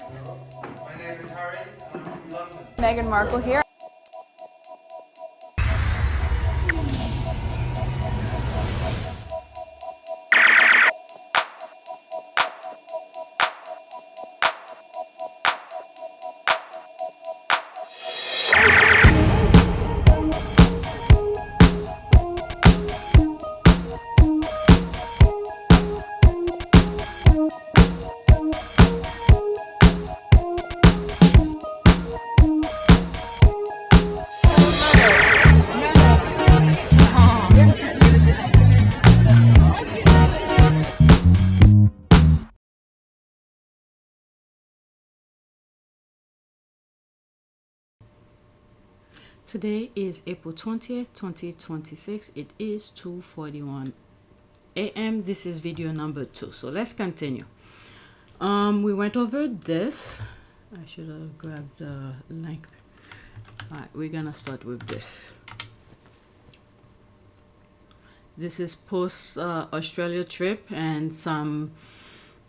My name is Harry, and I'm from London. Meghan Markle here. Today is April 20th, 2026. It is 2:41 a.m. This is video number 2. So let's continue. We went over this. I should have grabbed the link. Alright, we're gonna start with this. This is post Australia trip, and some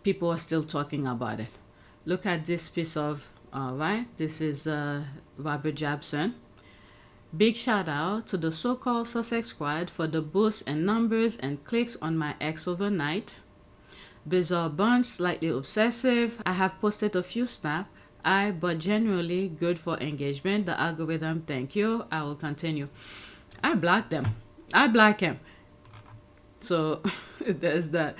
people are still talking about it. Look at this piece of right. This is Robert Jobson. Big shout out to the so-called Sussex squad for the boost in numbers and clicks on my ex overnight. Bizarre bunch, slightly obsessive. I have posted a few snaps. But generally good for engagement. The algorithm, thank you. I will continue. I blocked them. I block him. So there's that.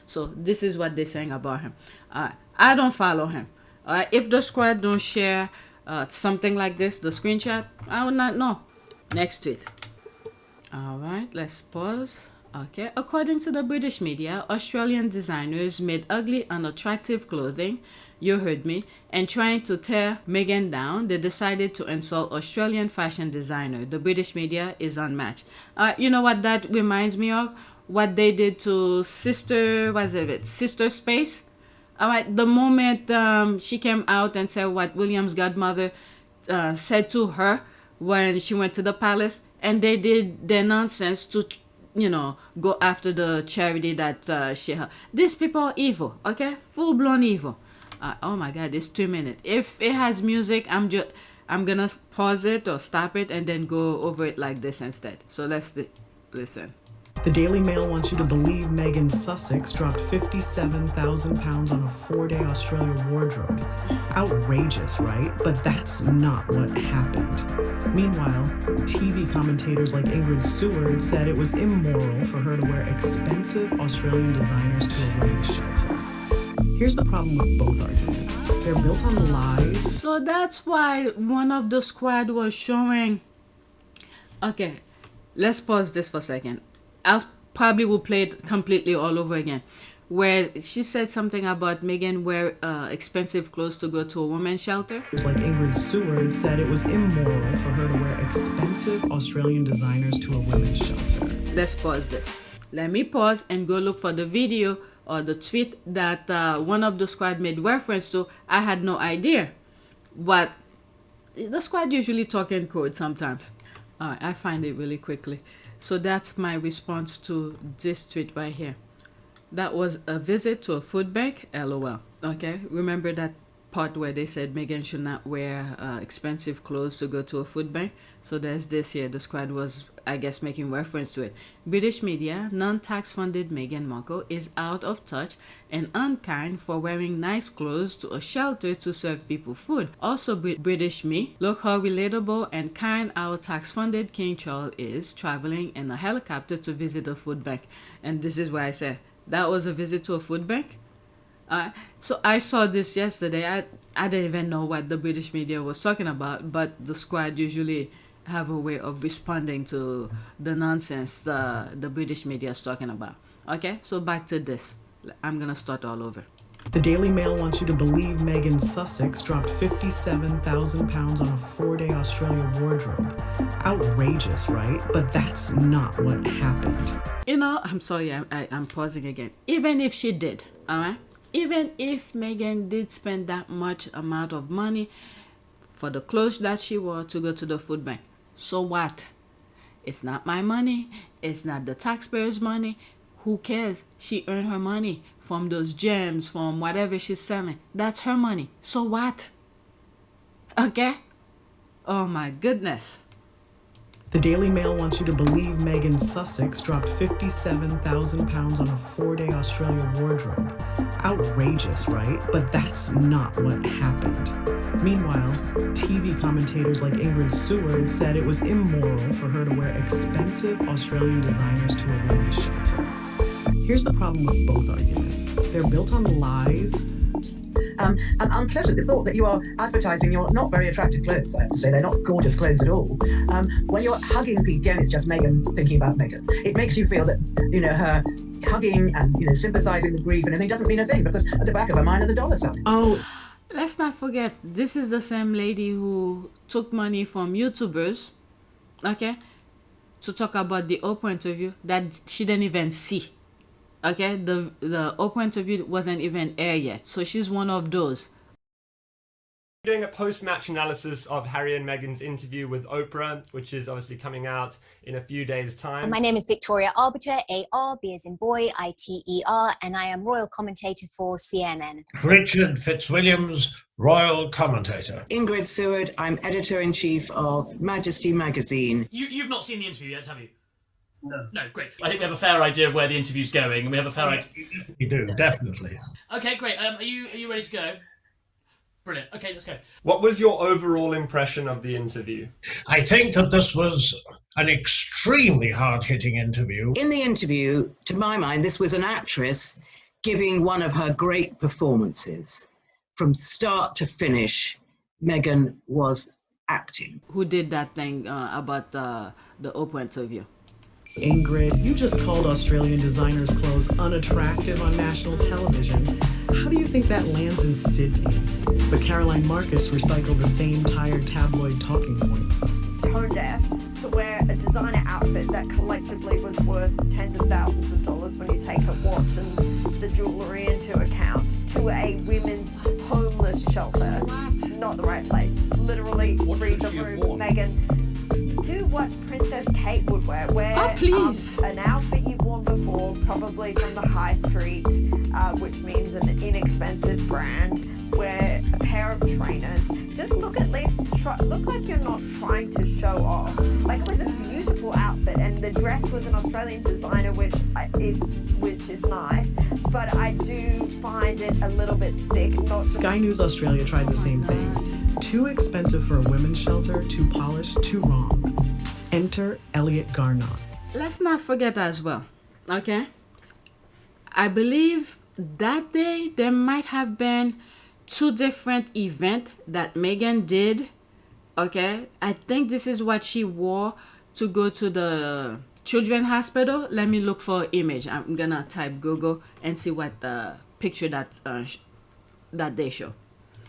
So this is what they're saying about him. I don't follow him. If the squad don't share something like this, the screenshot, I would not know. Next tweet. All right, let's pause. Okay, according to the British media, Australian designers made ugly, unattractive clothing, you heard me, and trying to tear Meghan down, they decided to insult Australian fashion designer. The British media is unmatched. You know what that reminds me of? What they did to Sister Space? All right, the moment she came out and said what William's godmother said to her when she went to the palace, and they did their nonsense to, go after the charity that she had. These people are evil, okay? Full-blown evil. Oh my God, it's 2 minutes. If it has music, I'm gonna pause it or stop it and then go over it like this instead. So let's listen. The Daily Mail wants you to believe Meghan Sussex dropped £57,000 on a 4-day Australia wardrobe. Outrageous, right? But that's not what happened. Meanwhile, TV commentators like Ingrid Seward said it was immoral for her to wear expensive Australian designers to a women's shelter. Here's the problem with both arguments. They're built on lies. So that's why one of the squad was showing. Okay, let's pause this for a second. I probably will play it completely all over again, where she said something about Meghan wear expensive clothes to go to a women's shelter. Like Ingrid Seward said it was immoral for her to wear expensive Australian designers to a women's shelter. Let's pause this. Let me pause and go look for the video or the tweet that one of the squad made reference to. I had no idea. But the squad usually talk in code sometimes. Alright, I find it really quickly. So that's my response to this tweet right here. That was a visit to a food bank, LOL. Okay, remember that part where they said Meghan should not wear expensive clothes to go to a food bank? So there's this here. The squad was, I guess, making reference to it. British media, non-tax funded Meghan Markle is out of touch and unkind for wearing nice clothes to a shelter to serve people food. Also British me, look how relatable and kind our tax funded King Charles is, traveling in a helicopter to visit a food bank. And this is why I said that was a visit to a food bank. So I saw this yesterday. I didn't even know what the British media was talking about, but the squad usually have a way of responding to the nonsense the British media is talking about. Okay, so back to this. I'm gonna start all over. The Daily Mail wants you to believe Meghan Sussex dropped £57,000 on a 4-day Australia wardrobe. Outrageous, right? But that's not what happened. I'm sorry, I'm pausing again. Even if she did, all right? Even if Meghan did spend that much amount of money for the clothes that she wore to go to the food bank, so what? It's not my money. It's not the taxpayers' money. Who cares? She earned her money from those gems, from whatever she's selling. That's her money. So what? Okay? Oh my goodness. The Daily Mail wants you to believe Meghan Sussex dropped 57,000 pounds on a 4-day Australia wardrobe. Outrageous, right? But that's not what happened. Meanwhile, TV commentators like Ingrid Seward said it was immoral for her to wear expensive Australian designers to a women's shelter. Here's the problem with both arguments. They're built on lies. And unpleasant, the thought that you are advertising your not very attractive clothes, I have to say, they're not gorgeous clothes at all. When you're hugging people, again, it's just Meghan thinking about Meghan. It makes you feel that, her hugging and, sympathizing with grief and everything doesn't mean a thing because at the back of her mind is a dollar sign. Oh, let's not forget, this is the same lady who took money from YouTubers, okay, to talk about the Oprah interview that she didn't even see. Okay, the Oprah interview wasn't even aired yet, so she's one of those. Doing a post-match analysis of Harry and Meghan's interview with Oprah, which is obviously coming out in a few days' time. My name is Victoria Arbiter, A-R, B as in boy, I-T-E-R, and I am royal commentator for CNN. Richard Fitzwilliams, royal commentator. Ingrid Seward, I'm editor-in-chief of Majesty magazine. You've not seen the interview yet, have you? No, great. I think we have a fair idea of where the interview's going, and we have a fair idea. We do, definitely. Okay, great. Are you ready to go? Brilliant. Okay, let's go. What was your overall impression of the interview? I think that this was an extremely hard-hitting interview. In the interview, to my mind, this was an actress giving one of her great performances. From start to finish, Meghan was acting. Who did that thing about the Oprah interview? Ingrid, you just called Australian designers' clothes unattractive on national television. How do you think that lands in Sydney? But Caroline Marcus recycled the same tired tabloid talking points. Tone deaf to wear a designer outfit that collectively was worth tens of thousands of dollars when you take her watch and the jewellery into account to a women's homeless shelter. Not the right place. Literally read the room, Meghan. Do what Princess Kate would wear. Wear please. An outfit you've worn before, probably from the high street, which means an inexpensive brand. Wear a pair of trainers. Just look at least, look like you're not trying to show off. Like it was a beautiful outfit, and the dress was an Australian designer, which is nice. But I do find it a little bit sick. Sky News Australia tried the same thing. Too expensive for a women's shelter, too polished, too wrong. Enter Elliot Garnott. Let's not forget as well, okay? I believe that day there might have been 2 different events that Meghan did, okay? I think this is what she wore to go to the children's hospital. Let me look for an image. I'm gonna type Google and see what the picture that they show.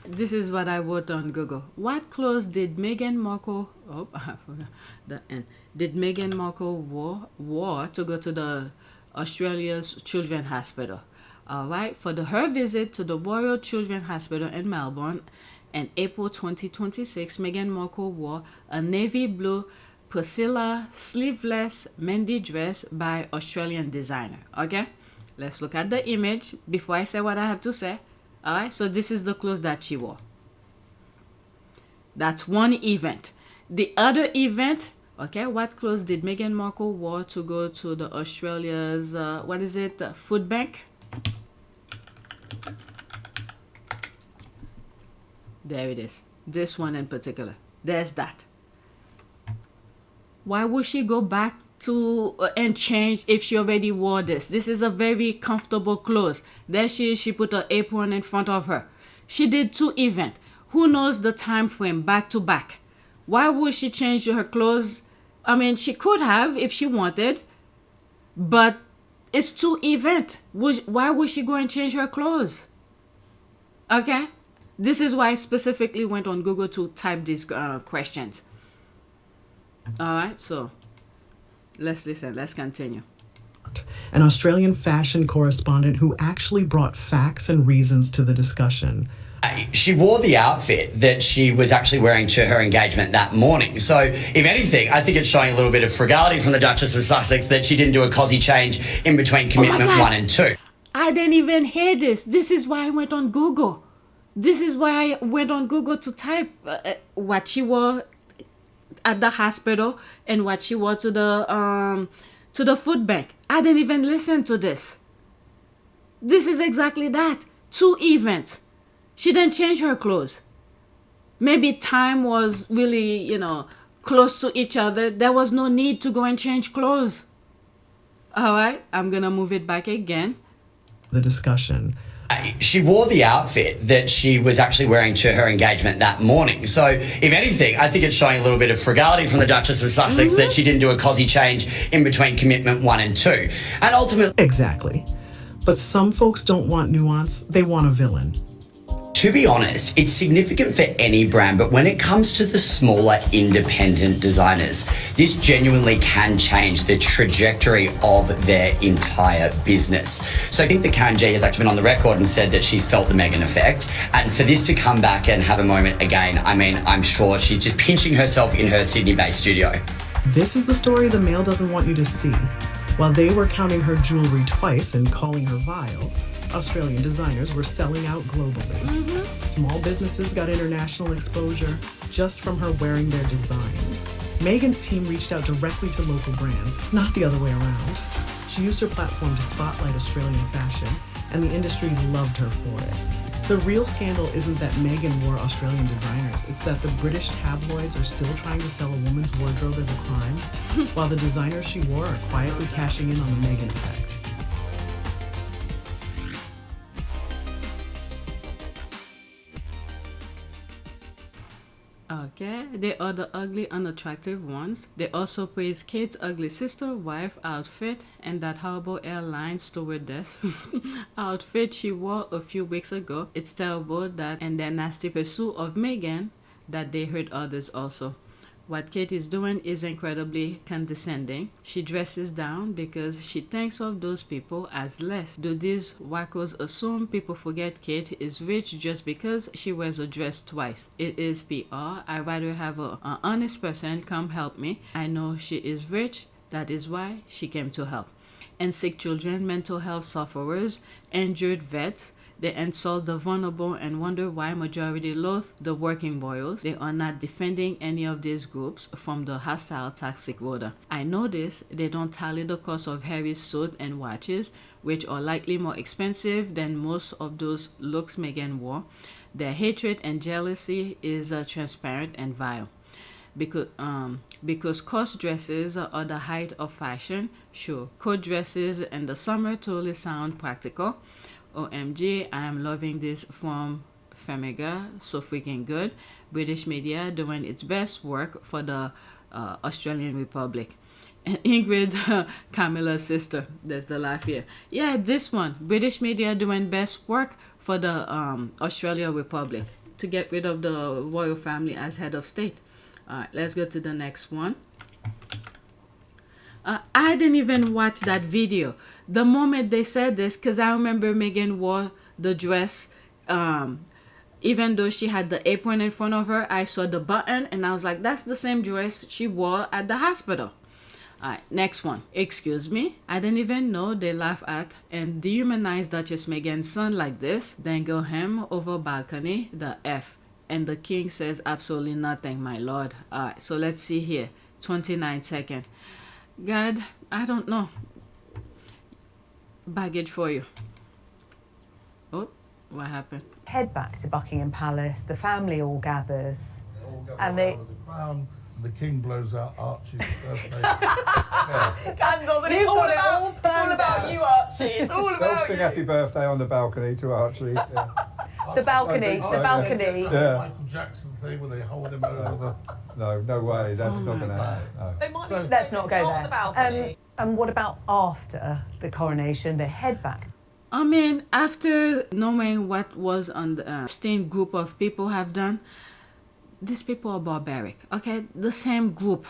This is what I wrote on Google. What clothes did Meghan Markle? Oh, I forgot the end. Did Meghan Markle wore to go to the Australia's Children's Hospital? All right, for her visit to the Royal Children's Hospital in Melbourne in April 2026, Meghan Markle wore a navy blue Priscilla sleeveless Mendy dress by Australian designer. Okay, let's look at the image before I say what I have to say. All right, so this is the clothes that she wore. That's one event. The other event, okay, what clothes did Meghan Markle wear to go to the Australia's, food bank? There it is. This one in particular. There's that. Why would she go back to and change if she already wore this? This is a very comfortable clothes. There she is. She put her apron in front of her. She did 2 events. Who knows the time frame back to back? Why would she change her clothes? I mean, she could have if she wanted, but it's 2 events. Why would she go and change her clothes? Okay, this is why I specifically went on Google to type these questions. All right, so let's listen. Let's continue. An Australian fashion correspondent who actually brought facts and reasons to the discussion. She wore the outfit that she was actually wearing to her engagement that morning. So, if anything, I think it's showing a little bit of frugality from the Duchess of Sussex that she didn't do a cosy change in between commitment 1 and 2. I didn't even hear this. This is why I went on Google. This is why I went on Google to type what she wore at the hospital and what she wore to the food bank. I didn't even listen to this. This is exactly that. 2 events. She didn't change her clothes. Maybe time was really, close to each other. There was no need to go and change clothes. All right, I'm going to move it back again. The discussion. She wore the outfit that she was actually wearing to her engagement that morning. So, if anything, I think it's showing a little bit of frugality from the Duchess of Sussex that she didn't do a cosy change in between commitment 1 and 2. And ultimately... Exactly. But some folks don't want nuance. They want a villain. To be honest, it's significant for any brand, but when it comes to the smaller independent designers, this genuinely can change the trajectory of their entire business. So I think that Karen G has actually been on the record and said that she's felt the Meghan effect. And for this to come back and have a moment again, I mean, I'm sure she's just pinching herself in her Sydney-based studio. This is the story the Mail doesn't want you to see. While they were counting her jewelry twice and calling her vile, Australian designers were selling out globally. Small businesses got international exposure just from her wearing their designs. Meghan's team reached out directly to local brands, not the other way around. She used her platform to spotlight Australian fashion, and the industry loved her for it. The real scandal isn't that Meghan wore Australian designers, it's that the British tabloids are still trying to sell a woman's wardrobe as a crime, while the designers she wore are quietly cashing in on the Meghan effect. Okay, they are the ugly, unattractive ones. They also praise Kate's ugly sister, wife outfit and that horrible airline stewardess outfit she wore a few weeks ago. It's terrible that, and their nasty pursuit of Meghan, that they hurt others also. What Kate is doing is incredibly condescending. She dresses down because she thinks of those people as less. Do these wackos assume people forget Kate is rich just because she wears a dress twice? It is PR. I'd rather have an honest person come help me. I know she is rich. That is why she came to help. And sick children, mental health sufferers, injured vets, they insult the vulnerable and wonder why majority loathe the working royals. They are not defending any of these groups from the hostile toxic voter. I know this. They don't tally the cost of Harry's suit and watches, which are likely more expensive than most of those looks Meghan wore. Their hatred and jealousy is transparent and vile. Because cost dresses are the height of fashion. Sure, coat dresses in the summer totally sound practical. OMG, I am loving this from Feminegra, so freaking good. British media doing its best work for the Australian Republic. And Ingrid, Camilla's sister, there's the laugh here. Yeah, this one, British media doing best work for the Australian Republic to get rid of the royal family as head of state. All right, let's go to the next one. I didn't even watch that video. The moment they said this, because I remember Meghan wore the dress, even though she had the apron in front of her, I saw the button and I was like, that's the same dress she wore at the hospital. All right, next one. Excuse me. I didn't even know they laugh at and dehumanize Duchess Meghan's son like this. Then go him over balcony, the F. And the king says absolutely nothing, my lord. All right, so let's see here. 29 seconds. God, I don't know. Baggage for you. Oh, what happened? Head back to Buckingham Palace. The family all gathers. And they the crown, and the king blows out Archie's birthday. Candles, and it's all about you, Archie. It's all about They'll sing happy birthday on the balcony to Archie. Yeah. The balcony. Yeah. Michael Jackson thing where they hold him over the... No way. That's not going to happen. No. Let's not go there. And what about after the coronation? They head back. I mean, after knowing what was on the Epstein group of people have done, these people are barbaric. Okay, the same group.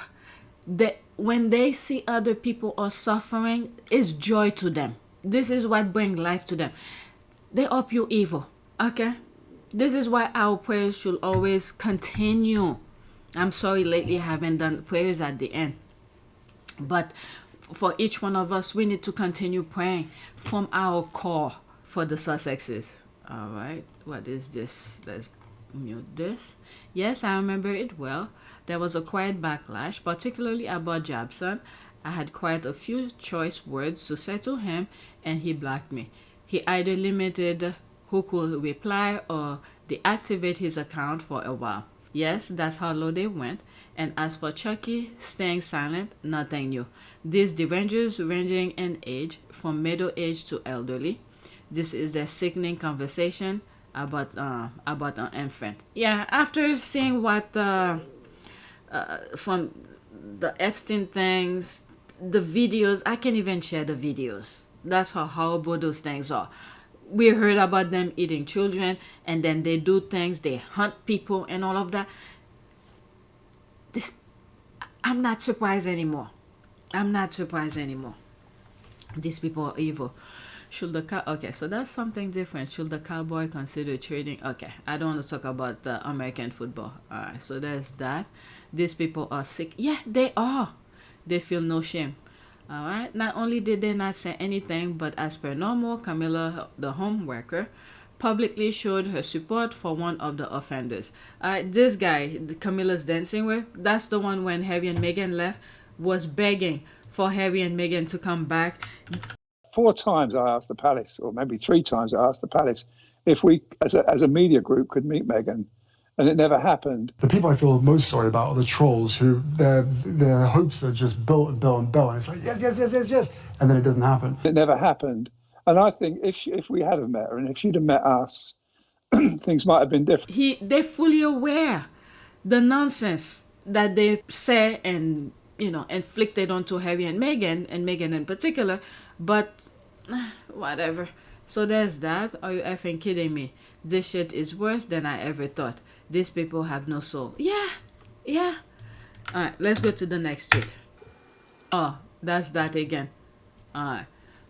When they see other people are suffering, it's joy to them. This is what brings life to them. They are pure evil. Okay, this is why our prayers should always continue. I'm sorry lately I haven't done prayers at the end, but for each one of us, we need to continue praying from our core for the Sussexes. All right, what is this? Let's mute this. Yes, I remember it well. There was a quiet backlash, particularly about Jobson. I had quite a few choice words to say to him, and he blocked me. He either limited who could reply or deactivate his account for a while. Yes, that's how low they went. And as for Chucky staying silent, nothing new. These derangers ranging in age from middle age to elderly. This is their sickening conversation about an infant. Yeah, after seeing what from the Epstein things, the videos, I can't even share the videos. That's how horrible those things are. We heard about them eating children, and then they do things, they hunt people and all of that. I'm not surprised anymore. I'm not surprised anymore. These people are evil. Okay, so that's something different. Should the Cowboy consider trading? Okay, I don't want to talk about American football. Alright, so there's that. These people are sick. Yeah, they are. They feel no shame. Alright, not only did they not say anything, but as per normal, Camilla, the home worker, publicly showed her support for one of the offenders. This guy, Camilla's dancing with, that's the one when Harry and Meghan left, was begging for Harry and Meghan to come back. 4 times I asked the palace, or maybe 3 times I asked the palace, if we, as a media group, could meet Meghan, and it never happened. The people I feel most sorry about are the trolls who their hopes are just built and built and built, and it's like yes, and then it doesn't happen. It never happened, and I think if we had met her and if she'd have met us, things might have been different. They're fully aware the nonsense that they say and inflicted onto Harry and Meghan in particular, but whatever. So there's that. Are you effing kidding me? This shit is worse than I ever thought. These people have no soul. Yeah. Alright, let's go to the next tweet. Oh, that's that again. Alright.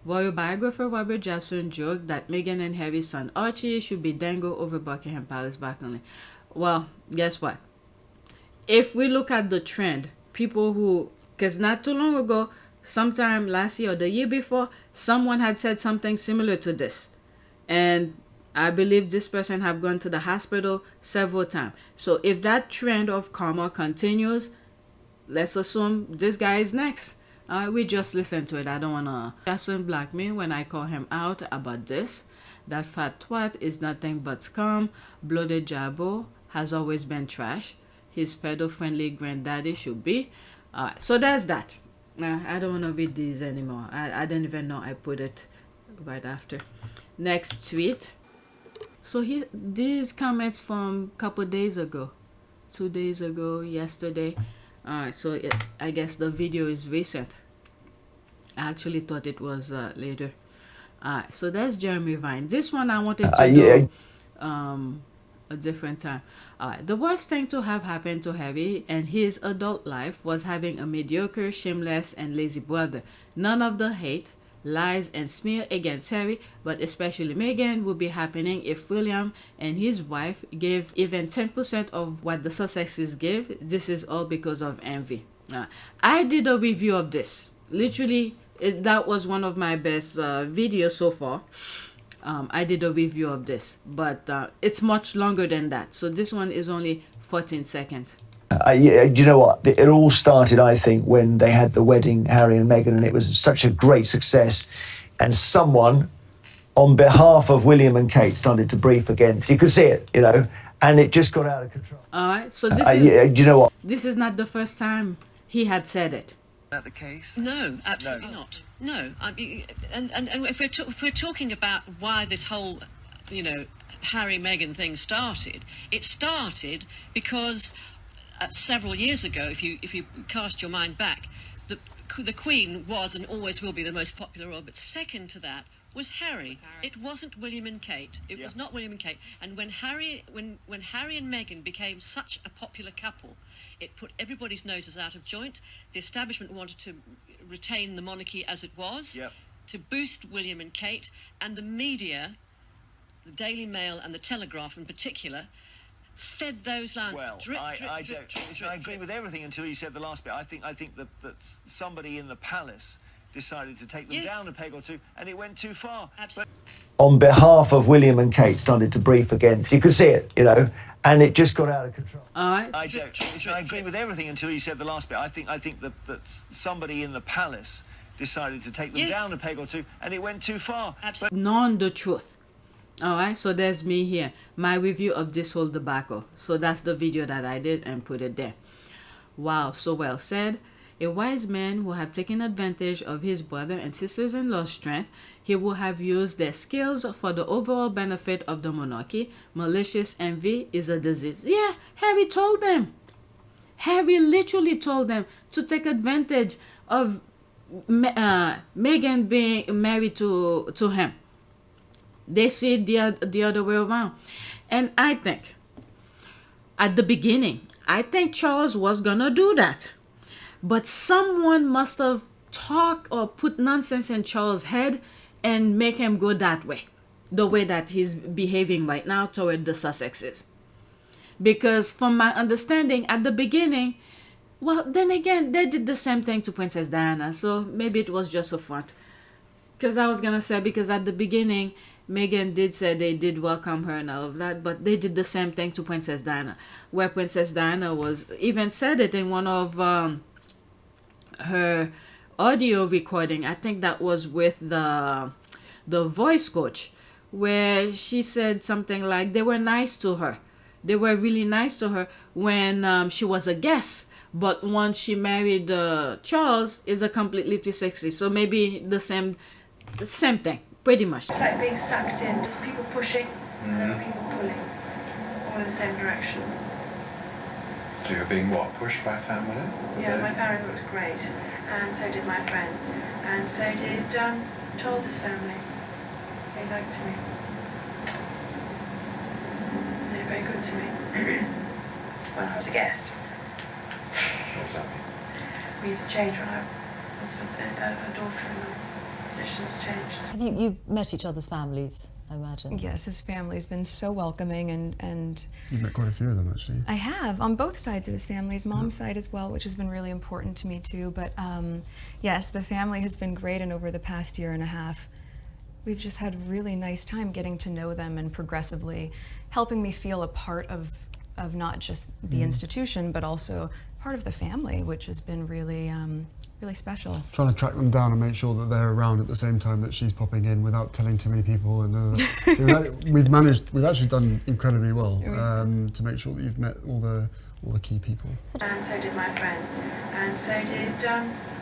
Royal biographer Robert Jobson joked that Meghan and Harry's son Archie should be dangled over Buckingham Palace balcony. Well, guess what? If we look at the trend, people who, because not too long ago, sometime last year or the year before, someone had said something similar to this. And I believe this person have gone to the hospital several times. So if that trend of karma continues, let's assume this guy is next. We just listen to it. I don't want to. Jobson blocked me when I call him out about this. That fat twat is nothing but scum. Bloated Jobbo has always been trash. His pedo-friendly granddaddy should be. So there's that. I don't want to read these anymore. I didn't even know I put it right after. Next tweet. So these comments from a couple days ago. 2 days ago, yesterday. Alright, so I guess the video is recent. I actually thought it was later. Alright, so that's Jeremy Vine. This one I wanted to do a different time. Alright, the worst thing to have happened to Harry and his adult life was having a mediocre, shameless, and lazy brother. None of the hate, lies, and smear against Harry, but especially Meghan, would be happening if William and his wife gave even 10% of what the Sussexes give. This is all because of envy. I did a review of this. Literally, that was one of my best videos so far. I did a review of this, but it's much longer than that. So this one is only 14 seconds. You know what? It all started, I think, when they had the wedding, Harry and Meghan, and it was such a great success. And someone, on behalf of William and Kate, started to brief against. You could see it, and it just got out of control. All right. So this is. You know what? This is not the first time he had said it. Is that the case? No, absolutely not. No, I mean, and if we're talking about why this whole, Harry Meghan thing started, it started because. Several years ago, if you cast your mind back, the Queen was and always will be the most popular royal. But second to that was Harry. It wasn't William and Kate. It was not William and Kate. And when Harry and Meghan became such a popular couple, it put everybody's noses out of joint. The establishment wanted to retain the monarchy as it was, to boost William and Kate, and the media, the Daily Mail and the Telegraph in particular, fed those lines. Well, I agree with everything until you said the last bit. I think that somebody in the palace decided to take them down a peg or two, and it went too far. Absolutely. On behalf of William and Kate, started to brief again. So you could see it, you know, and it just got out of control. All right. I agree with everything until you said the last bit. I think that somebody in the palace decided to take them down a peg or two, and it went too far. Absolutely. Known the truth. All right, so there's me here, my review of this whole debacle. So that's the video that I did and put it there. Wow, so well said. A wise man who had taken advantage of his brother and sisters-in-law's strength, he would have used their skills for the overall benefit of the monarchy. Malicious envy is a disease. Yeah, Harry told them. Harry literally told them to take advantage of Meghan being married to him. They see it the other way around. And I think, at the beginning, I think Charles was gonna do that. But someone must have talked or put nonsense in Charles' head and make him go that way. The way that he's behaving right now toward the Sussexes. Because from my understanding, at the beginning, well, then again, they did the same thing to Princess Diana. So maybe it was just a front. Because I was gonna say, because at the beginning, Meghan did say they did welcome her and all of that, but they did the same thing to Princess Diana, where Princess Diana was even said it in one of her audio recording. I think that was with the voice coach, where she said something like they were nice to her. They were really nice to her when she was a guest, but once she married Charles, is a completely 360. So maybe the same thing. Pretty much. It's like being sucked in, just people pushing and then people pulling, all in the same direction. So you're being what, pushed by family? Yeah, my family looked great, and so did my friends, and so did Charles's family. They liked me. They were very good to me when I was a guest. What does that mean? We used to change when I was a daughter-in-law. Positions changed. Have you've met each other's families, I imagine? Yes, his family's been so welcoming and You've met quite a few of them, actually. I have, on both sides of his family, his mom's side as well, which has been really important to me too. But yes, the family has been great, and over the past year and a half, we've just had a really nice time getting to know them and progressively helping me feel a part of not just the institution, but also part of the family, which has been really really special. Trying to track them down and make sure that they're around at the same time that she's popping in without telling too many people. And so we've actually done incredibly well to make sure that you've met all the key people. And so did my friends, and so did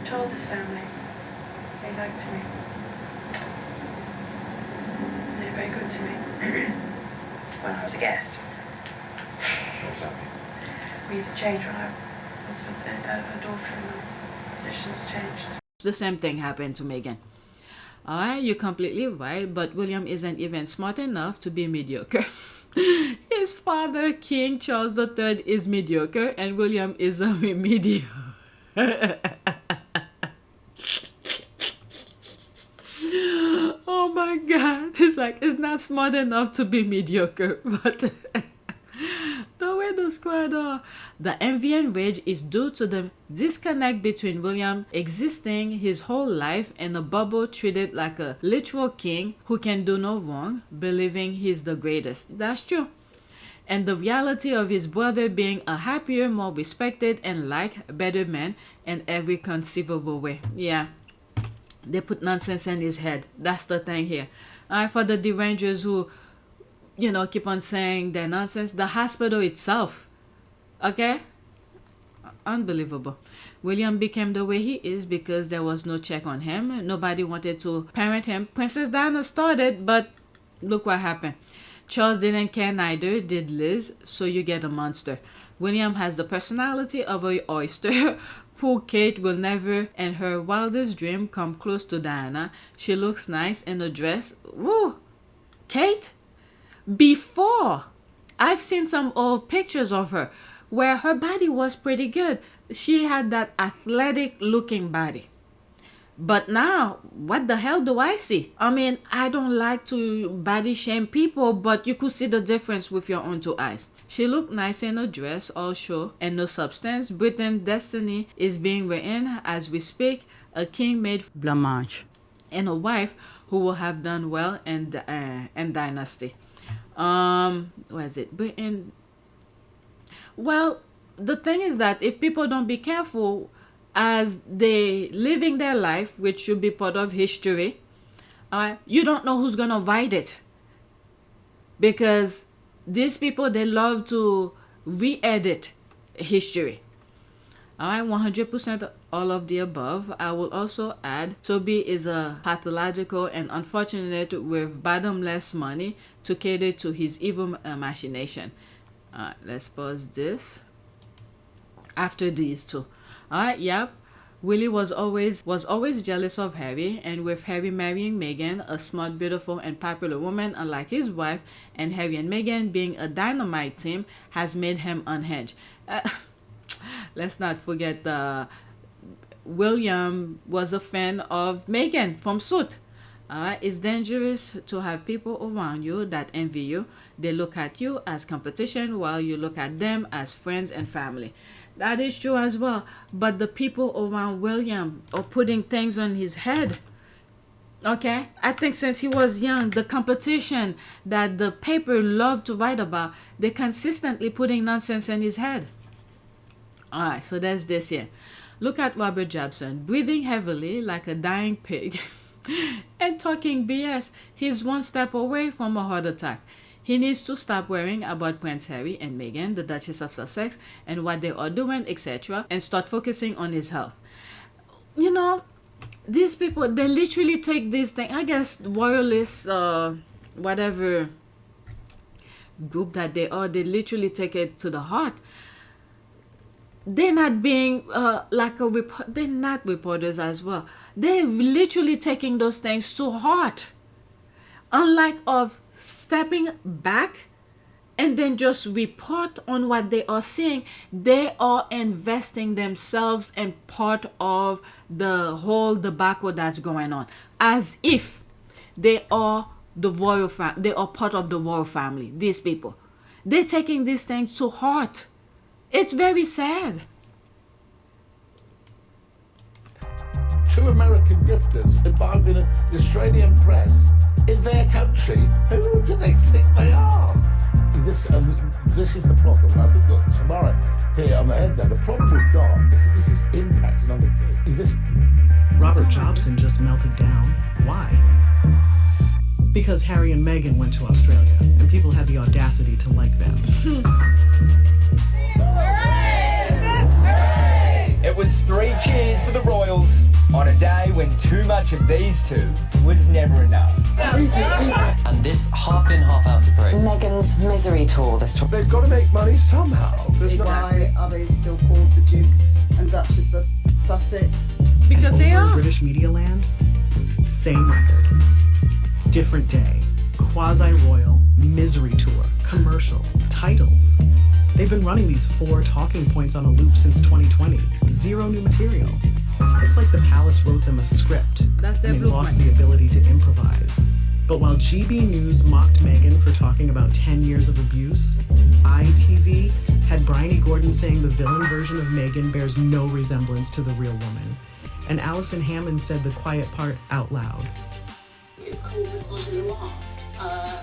Charles's family. They liked me. They were very good to me when I was a guest. What does that mean? We used to change when I was a daughter-in-law. Positions changed. The same thing happened to Meghan. Alright, you're completely right, but William isn't even smart enough to be mediocre. His father, King Charles III, is mediocre, and William is a mediocre. Oh my God, it's like, it's not smart enough to be mediocre, but the way the squad are. The envy and rage is due to the disconnect between William existing his whole life in a bubble treated like a literal king who can do no wrong, believing he's the greatest. That's true. And the reality of his brother being a happier, more respected and liked, better man in every conceivable way. Yeah. They put nonsense in his head. That's the thing here. For the derangers who, keep on saying their nonsense, the hospital itself, okay? Unbelievable. William became the way he is because there was no check on him. Nobody wanted to parent him. Princess Diana started, but look what happened. Charles didn't care, neither did Liz, so you get a monster. William has the personality of an oyster. Poor Kate will never in her wildest dream come close to Diana. She looks nice in a dress. Woo! Kate? Before, I've seen some old pictures of her where her body was pretty good. She had that athletic looking body. But now, what the hell do I see? I mean, I don't like to body shame people, but you could see the difference with your own two eyes. She looked nice in a dress, all show and no substance. Britain's destiny is being written as we speak. a king made blancmange, and a wife who will have done well in dynasty. Where is it? Britain. Well, the thing is that if people don't be careful as they living their life, which should be part of history, you don't know who's gonna write it, because these people, they love to re-edit history. 100% all of the above. I will also add, Toby is a pathological and unfortunate with bottomless money to cater to his evil machination. Let's pause this. After these two. Yep. Willie was always jealous of Harry, and with Harry marrying Meghan, a smart, beautiful, and popular woman unlike his wife, and Harry and Meghan being a dynamite team has made him unhinged. Let's not forget William was a fan of Meghan from Suit. It's dangerous to have people around you that envy you. They look at you as competition while you look at them as friends and family. That is true as well. But the people around William are putting things on his head. Okay? I think since he was young, the competition that the paper loved to write about, they're consistently putting nonsense in his head. Alright, so there's this here. Look at Robert Jobson, breathing heavily like a dying pig and talking BS. He's one step away from a heart attack. He needs to stop worrying about Prince Harry and Meghan, the Duchess of Sussex, and what they are doing, etc., and start focusing on his health. You know, these people, they literally take this thing. I guess royalists, whatever group that they are, they literally take it to the heart. They're not being they're not reporters as well. They're literally taking those things to heart. Unlike of stepping back and then just report on what they are seeing, they are investing themselves in part of the whole debacle that's going on, as if they are the royal they are part of the royal family. These people, they're taking these things to heart. It's very sad. Two American grifters embargoing the Australian press in their country. Who do they think they are? This is the problem. I think, look, tomorrow here on the head there, the problem we've got is that this is impacting on the kids. Robert Jobson just melted down. Why? Because Harry and Meghan went to Australia, and people had the audacity to like them. It was 3 cheers for the Royals on a day when too much of these two was never enough. And this half in, half out approach. Meghan's misery tour this tour. They've got to make money somehow. Why are they still called the Duke and Duchess of Sussex? Because Over they are. in British media land, same record. Different day, quasi-royal, misery tour, commercial, titles. They've been running these 4 talking points on a loop since 2020. 0 new material. It's like the palace wrote them a script. That's their and they lost blueprint. the ability to improvise. But while GB News mocked Meghan for talking about 10 years of abuse, ITV had Bryony Gordon saying the villain version of Meghan bears no resemblance to the real woman. And Alison Hammond said the quiet part out loud. It's called misogyny noir.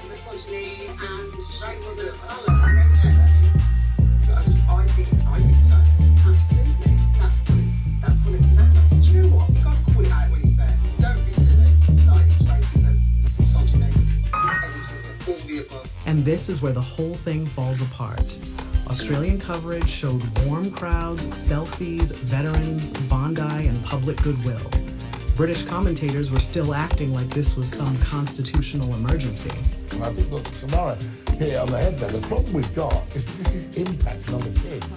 Misogyny and racism of colour. I think so. Absolutely. That's what it's about. Do you know what? You gotta call it out when it's there. Don't be silly. Like, it's racism, it's misogyny, it's everything, all the above. And this is where the whole thing falls apart. Australian coverage showed warm crowds, selfies, veterans, Bondi, and public goodwill. British commentators were still acting like this was some constitutional emergency. And I think, look, tomorrow here on the head there, the problem we've got is that this is impacting on the kids.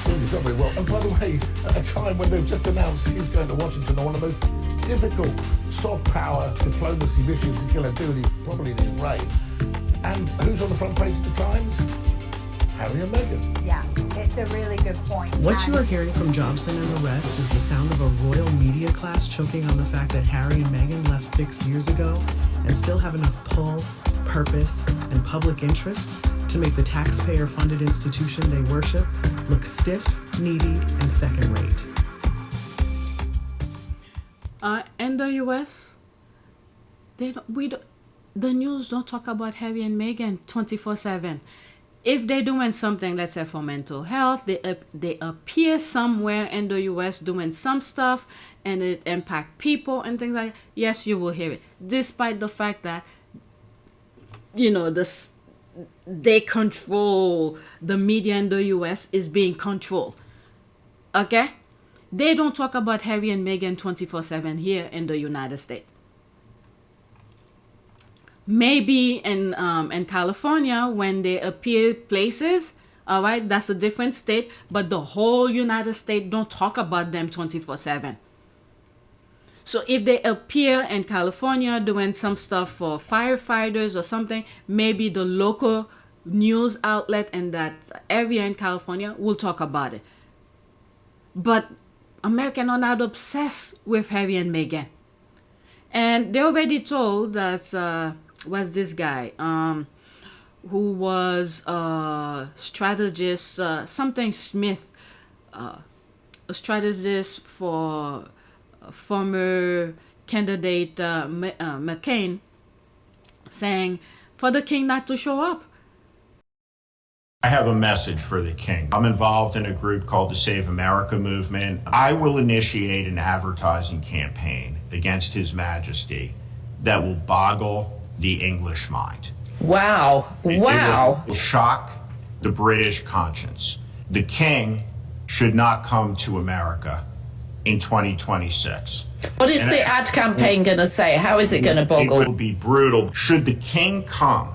It's not very well. And by the way, at a time when they've just announced he's going to Washington on one of the most difficult soft power diplomacy missions he's going to do probably in his reign. And who's on the front page of the Times? Harry and Meghan. Yeah, it's a really good point. What you are hearing from Jobson and the rest is the sound of a royal media class choking on the fact that Harry and Meghan left 6 years ago and still have enough pull, purpose, and public interest to make the taxpayer-funded institution they worship look stiff, needy, and second-rate. In the US, the news don't talk about Harry and Meghan 24/7. If they're doing something, let's say for mental health, they appear somewhere in the US doing some stuff and it impact people and things like that, yes, you will hear it. Despite the fact that, they control, the media in the US is being controlled. Okay? They don't talk about Harry and Meghan 24/7 here in the United States. Maybe in California when they appear places, all right, that's a different state, but the whole United States don't talk about them 24/7. So if they appear in California doing some stuff for firefighters or something, maybe the local news outlet in that area in California will talk about it. But Americans are not obsessed with Harry and Meghan. And they already told that, was this guy, who was a strategist, something Smith, a strategist for former candidate McCain, saying for the king not to show up. I have a message for the king. I'm involved in a group called the Save America movement. I will initiate an advertising campaign against His Majesty that will boggle the English mind. Wow. Wow. It will shock the British conscience. The king should not come to America in 2026. What is the ad campaign going to say? How is it going to boggle? It will be brutal. Should the king come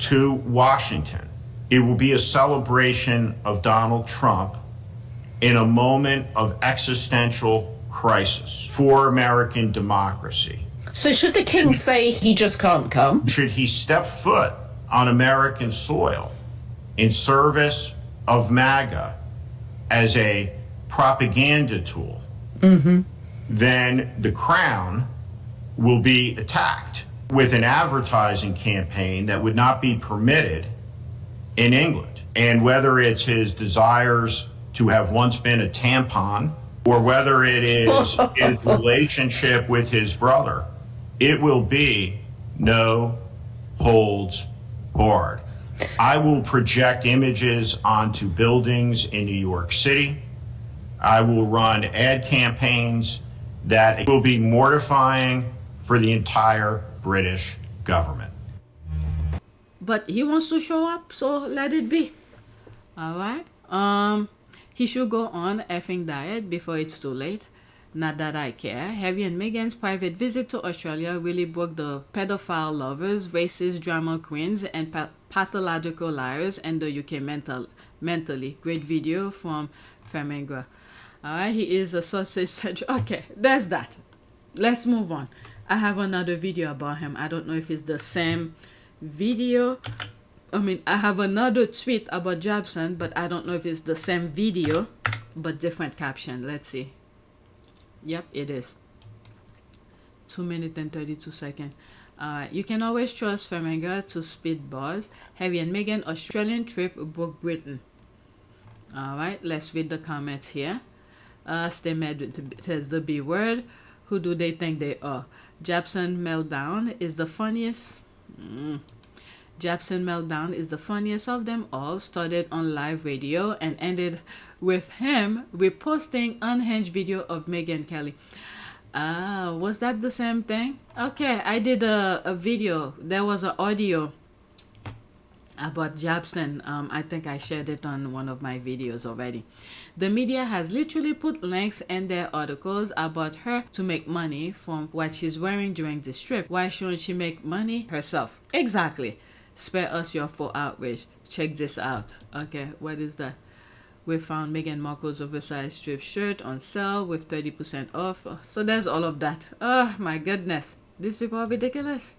to Washington, it will be a celebration of Donald Trump in a moment of existential crisis for American democracy. So should the king say he just can't come? Should he step foot on American soil in service of MAGA as a propaganda tool, then the crown will be attacked with an advertising campaign that would not be permitted in England. And whether it's his desires to have once been a tampon, or whether it is his relationship with his brother, it will be no holds barred. I will project images onto buildings in New York City. I will run ad campaigns that will be mortifying for the entire British government. But he wants to show up, so let it be. All right. He should go on effing diet before it's too late. Not that I care. Harry and Meghan's private visit to Australia really broke the pedophile lovers, racist drama queens, and pathological liars in the UK mentally. Great video from Feminegra. Alright, he is a sausage surgeon. Okay, there's that. Let's move on. I have another video about him. I don't know if it's the same video. I have another tweet about Jobson, but I don't know if it's the same video, but different caption. Let's see. Yep, it is. 2 minutes and 32 seconds. You can always trust Feminegra to spit bars. Harry and Meghan Australian trip broke Britain. Alright, let's read the comments here. Stay mad says the B word. Who do they think they are? Jobson meltdown is the funniest. Jobson meltdown is the funniest of them all. Started on live radio and ended with him reposting unhinged video of Meghan Kelly. Was that the same thing? Okay, I did a video. There was an audio about Jobson. I think I shared it on one of my videos already. The media has literally put links in their articles about her to make money from what she's wearing during this trip. Why shouldn't she make money herself? Exactly. Spare us your full outrage. Check this out. Okay, what is that? We found Meghan Markle's oversized strip shirt on sale with 30% off. So there's all of that. Oh my goodness. These people are ridiculous.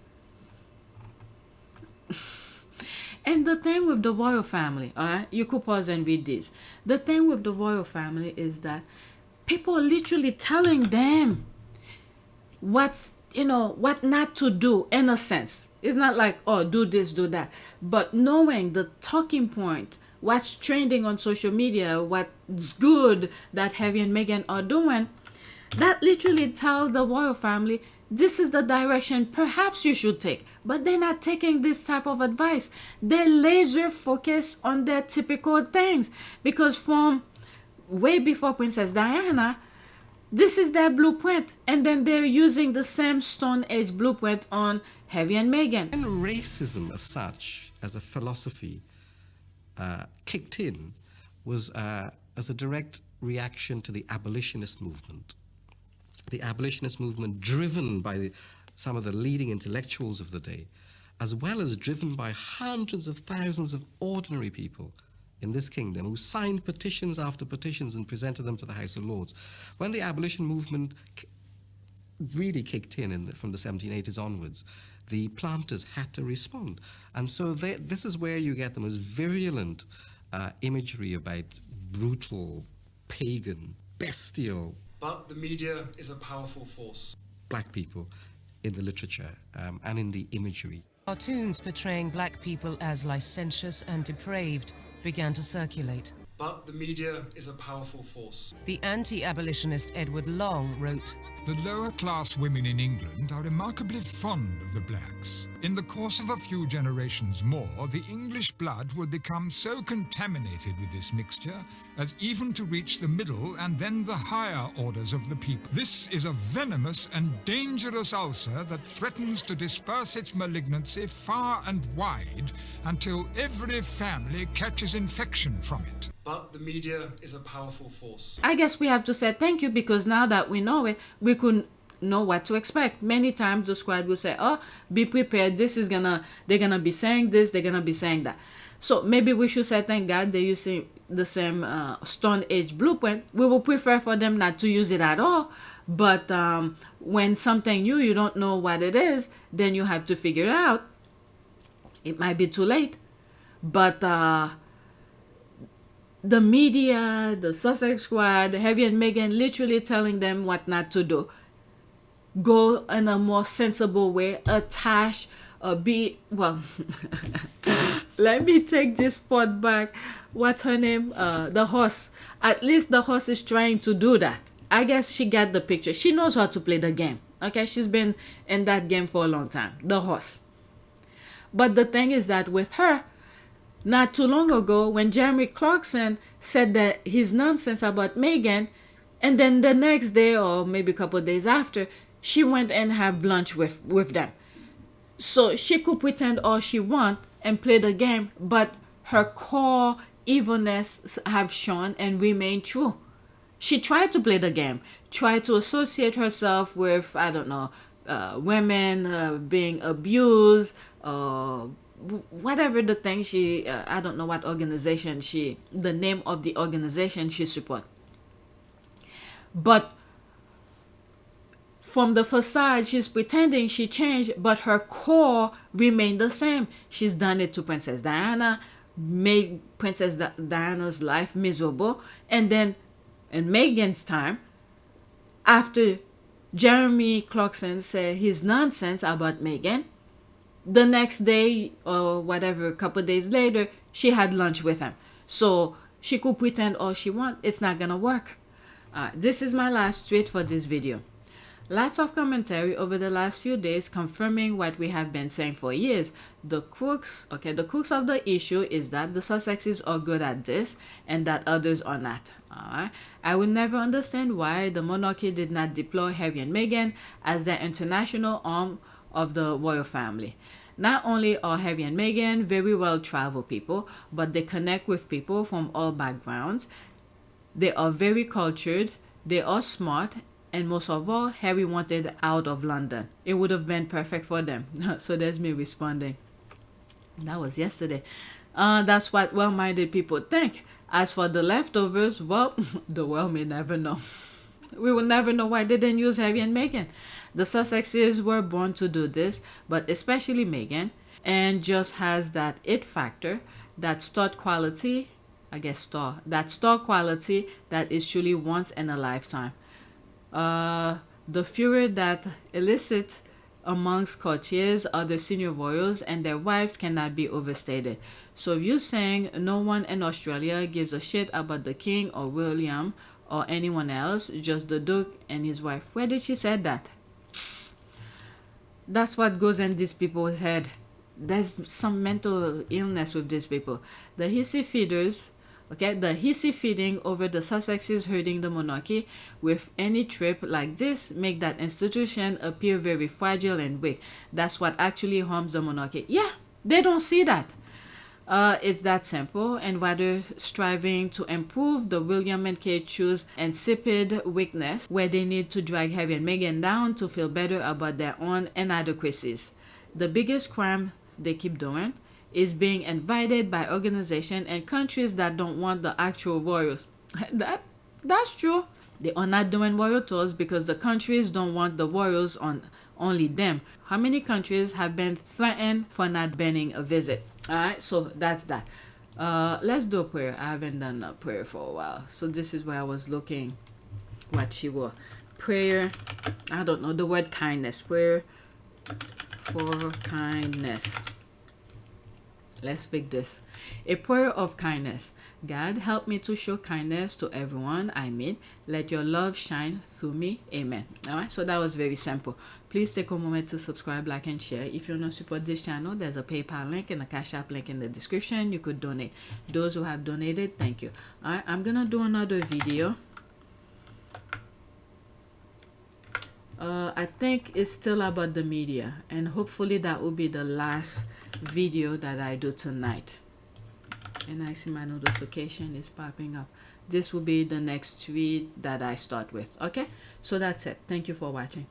And the thing with the royal family, alright, you could pause and read this. The thing with the royal family is that people are literally telling them what not to do, in a sense. It's not like, oh, do this, do that. But knowing the talking point, what's trending on social media, what's good that Harry and Meghan are doing, that literally tell the royal family, this is the direction perhaps you should take. But they're not taking this type of advice. They're laser focused on their typical things. Because from way before Princess Diana, this is their blueprint. And then they're using the same Stone Age blueprint on Harry and Meghan. And racism as such, as a philosophy, kicked in was as a direct reaction to the abolitionist movement. The abolitionist movement driven by some of the leading intellectuals of the day, as well as driven by hundreds of thousands of ordinary people in this kingdom who signed petitions after petitions and presented them to the House of Lords. When the abolition movement really kicked in from the 1780s onwards, the planters had to respond. And so this is where you get the most virulent imagery about brutal, pagan, bestial. But the media is a powerful force. Black people in the literature and in the imagery. Cartoons portraying black people as licentious and depraved began to circulate. But the media is a powerful force. The anti-abolitionist Edward Long wrote, "The lower class women in England are remarkably fond of the blacks. In the course of a few generations more, the English blood will become so contaminated with this mixture as even to reach the middle and then the higher orders of the people. This is a venomous and dangerous ulcer that threatens to disperse its malignancy far and wide until every family catches infection from it." But the media is a powerful force. I guess we have to say thank you, because now that we know it, we could know what to expect. Many times the squad will say, oh, be prepared, they're gonna be saying this, they're gonna be saying that. So maybe we should say thank God they're using the same Stone Age blueprint. We would prefer for them not to use it at all, but when something new, you don't know what it is, then you have to figure it out. It might be too late, but the media, the Sussex squad, Harry and Meghan literally telling them what not to do. Go in a more sensible way, attach, let me take this part back. What's her name? The horse. At least the horse is trying to do that. I guess she got the picture. She knows how to play the game. Okay, she's been in that game for a long time. The horse. But the thing is that with her, not too long ago, when Jeremy Clarkson said that his nonsense about Meghan, and then the next day or maybe a couple of days after, she went and had lunch with them. So she could pretend all she wants and play the game, but her core evilness have shown and remain true. She tried to play the game, tried to associate herself with, I don't know, women being abused, whatever the thing I don't know what organization the name of the organization she support. But from the facade, she's pretending she changed, but her core remained the same. She's done it to Princess Diana, made Princess Diana's life miserable, and then in Meghan's time, after Jeremy Clarkson said his nonsense about Meghan, the next day or whatever, a couple of days later, she had lunch with him. So she could pretend all she wants. It's not gonna work. This is my last tweet for this video. Lots of commentary over the last few days confirming what we have been saying for years. The crux of the issue is that the Sussexes are good at this and that others are not. Alright? I will never understand why the monarchy did not deploy Harry and Meghan as their international arm of the royal family. Not only are Harry and Meghan very well traveled people, but they connect with people from all backgrounds. They are very cultured, they are smart, and most of all, Harry wanted out of London. It would have been perfect for them. So there's me responding. That was yesterday. That's what well-minded people think. As for the leftovers, well, the world may never know. We will never know why they didn't use Harry and Meghan. The Sussexes were born to do this, but especially Meghan, and just has that it factor, that star quality that is truly once in a lifetime. The furor that elicits amongst courtiers, other senior royals, and their wives cannot be overstated. So if you're saying no one in Australia gives a shit about the King or William or anyone else, just the Duke and his wife. Where did she say that? That's what goes in these people's head. There's some mental illness with these people. The hissy feeders, okay, the hissy feeding over the Sussexes hurting the monarchy with any trip like this make that institution appear very fragile and weak. That's what actually harms the monarchy. Yeah, they don't see that. It's that simple, and rather striving to improve, the William and Kate choose insipid weakness where they need to drag Harry and Meghan down to feel better about their own inadequacies. The biggest crime they keep doing is being invited by organizations and countries that don't want the actual royals. That's true. They are not doing royal tours because the countries don't want the royals on only them. How many countries have been threatened for not banning a visit? Alright, so that's that. Let's do a prayer. I haven't done a prayer for a while. So this is where I was looking what she wore. Prayer, I don't know, the word kindness. Prayer for kindness. Let's pick this. A prayer of kindness. God, help me to show kindness to everyone I meet. Let your love shine through me. Amen. Alright, so that was very simple. Please take a moment to subscribe, like, and share. If you want to support this channel, there's a PayPal link and a Cash App link in the description. You could donate. Those who have donated, thank you. Alright, I'm gonna do another video. I think it's still about the media, and hopefully that will be the last video that I do tonight. And I see my notification is popping up. This will be the next tweet that I start with. Okay, so that's it. Thank you for watching.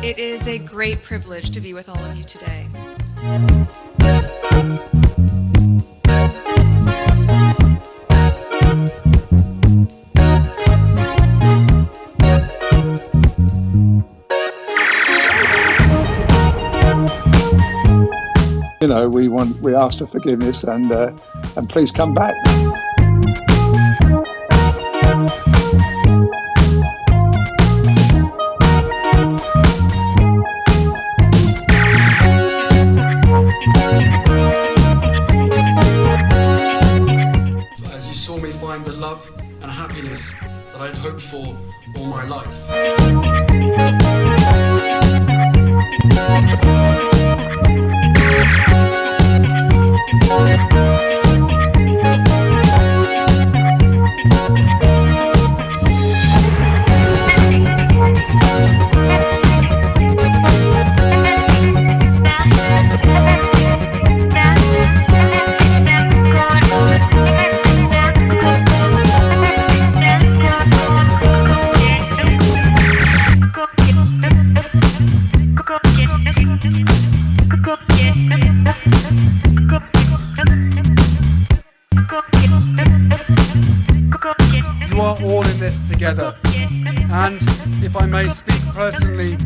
It is a great privilege to be with all of you today. You know, we ask for forgiveness and please come back. As you saw me find the love and happiness that I'd hoped for all my life. You are all in this together, and if I may speak personally,